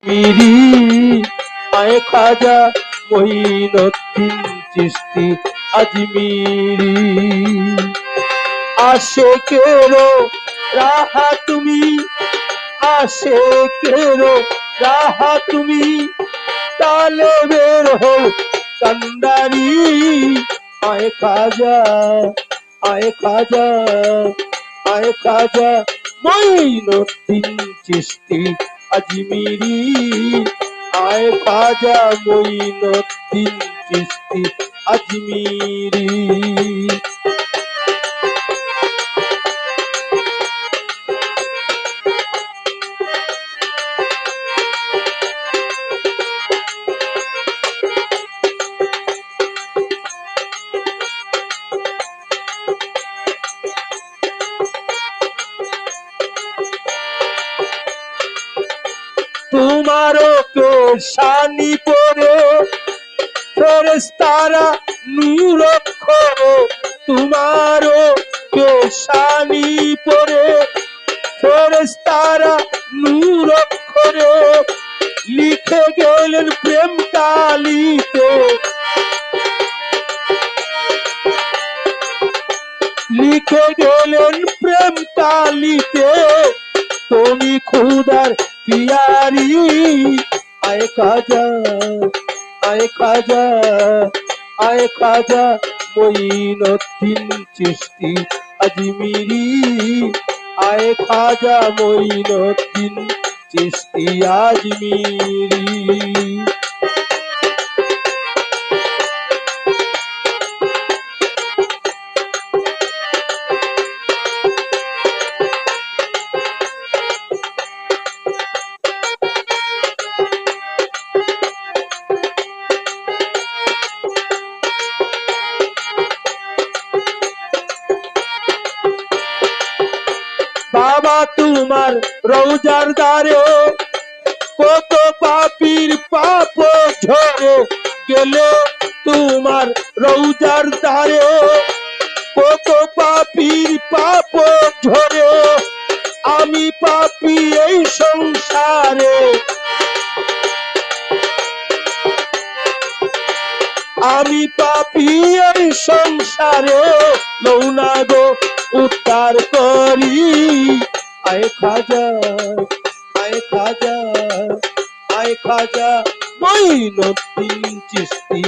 আজমিরি আয় খাজা মঈনুদ্দিন চিশতি আজমিরি। আশেকেরো রাহা তুমি, আশেকেরো রাহা তুমি, তালেবের হও কান্ডারি। আয় খাজা, আয় খাজা, আয় খাজা মঈনুদ্দিন চিশতি আজমিরি। আয় খাজা মঈনুদ্দিন চিশতি আজমিরি। তোমারও পেশানি পরে ফেরেশতারা নূর অক্ষরে, তোমারও পেশানি পরে ফেরেশতারা নূর অক্ষরে লিখে গেলেন প্রেম কালিতে, লিখে গেলেন প্রেম কালিতে। তুমি খুদার পিয়ারি। আয় খাজা, আয় খাজা, আয় খাজা মঈনুদ্দিন চিশতি আজমিরি। আয় খাজা মঈনুদ্দিন চিশতি আজমিরি। বাবা তোমার রওজার দ্বারে কত পাপীর পাপ ঝরে গেলে, তোমার রওজার দ্বারে কত পাপীর পাপ ঝরে। আমি পাপী এই সংসারে, আমি পাপী এই সংসারে, লৌনা গো উদ্ধার করি। আয় খাজা, আয় খাজা, আয় খাজা মঈনুদ্দিন চিশতি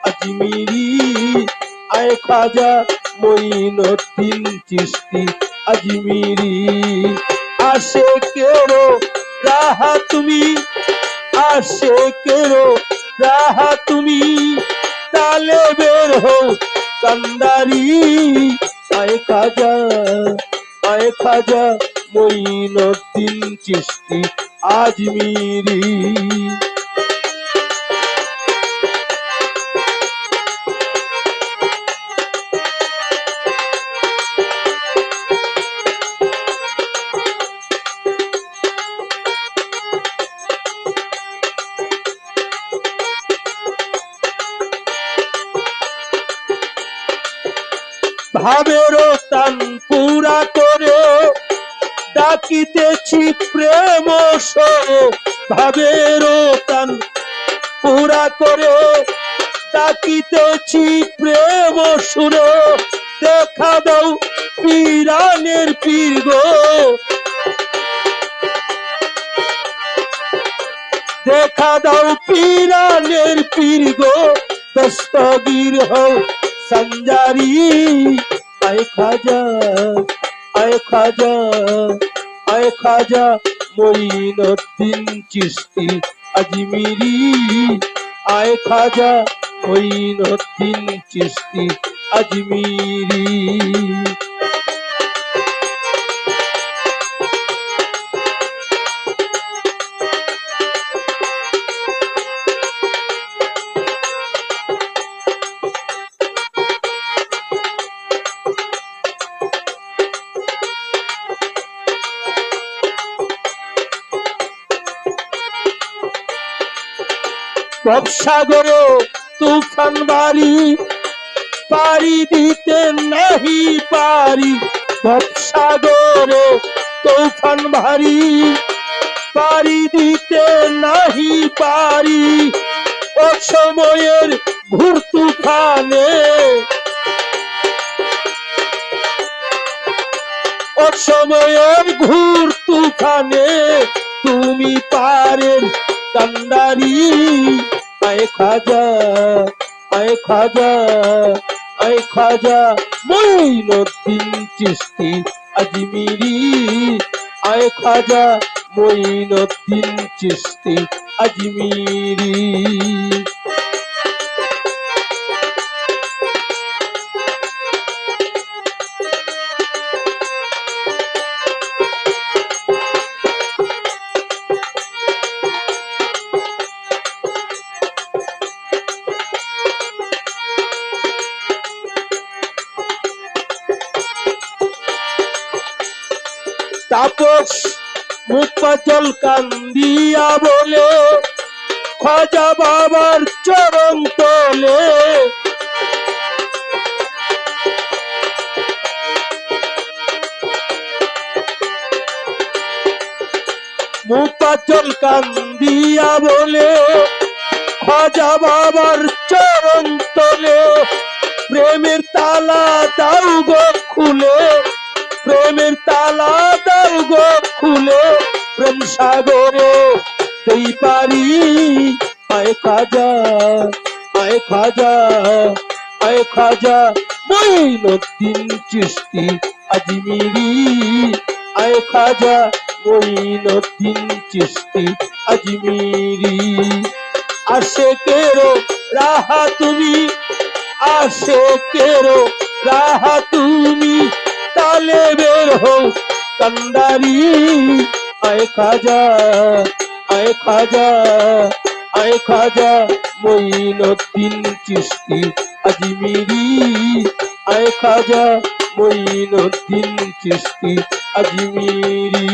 আজমিরি। আয় খাজা মঈনুদ্দিন চিশতি আজমিরি। আশেকেরো রাহা তুমি, আশেকেরো রাহা তুমি, তালেবের হও কান্ডারি। আয় খাজা, আয় খাজা মঈনুদ্দিন চিশতি আজমিরি। ভাবেরও টান পুরা করে ডাকিতেছি প্রেম সরে, ভাবেরও টান পুরা করে ডাকিতেছি প্রেম সুরে। দেখা দাও পীরানের পীর গো, দেখা দাও পীরানের পীর গো, দস্তগীর হও সঞ্জারি। আয় খাজা, আয় খাজা, আয় খাজা মঈনুদ্দিন চিশতি আজমিরি। আয় খাজা মঈনুদ্দিন চিশতি আজমিরি। ভবসাগরে তুফান বাড়ি পারি দিতে নাহি পারি, ভবসাগরে তুফান ভারী পারি দিতে নাহি পারি অসময়ের ঘুর তুফানে, অসময়ের ঘুর তুফানে তুমি পারের কান্ডারি। আয় খাজা, আয় খাজা, আয় খাজা মঈনুদ্দিন চিশতি আজমিরি, আয় খাজা মঈনুদ্দিন চিশতি আজমিরি। তাপস মুফাজ্জল কান্দিয়া বলে খাজা বাবার চরণ তলে, মুফাজ্জল কান্দিয়া বলে খাজা বাবার চরণ তলে, প্রেমের তালা দাও গো খুলে, প্রেমের তালা দাও গো খুলে, প্রেম সাগরে দেই পারি। আয় খাজা, আয় খাজা, আয় খাজা মঈনুদ্দিন চিশতি আজমিরি, আয় খাজা মঈনুদ্দিন চিশতি আজমিরি। আশেকেরো রাহা তুমি, আশেকেরো রাহা তুমি, তালে বের হো কান্ডারি। আয় খাজা, আয় খাজা, আয় খাজা মঈনুদ্দিন চিশতি আজমিরি, আয় খাজা মঈনুদ্দিন চিশতি আজমিরি।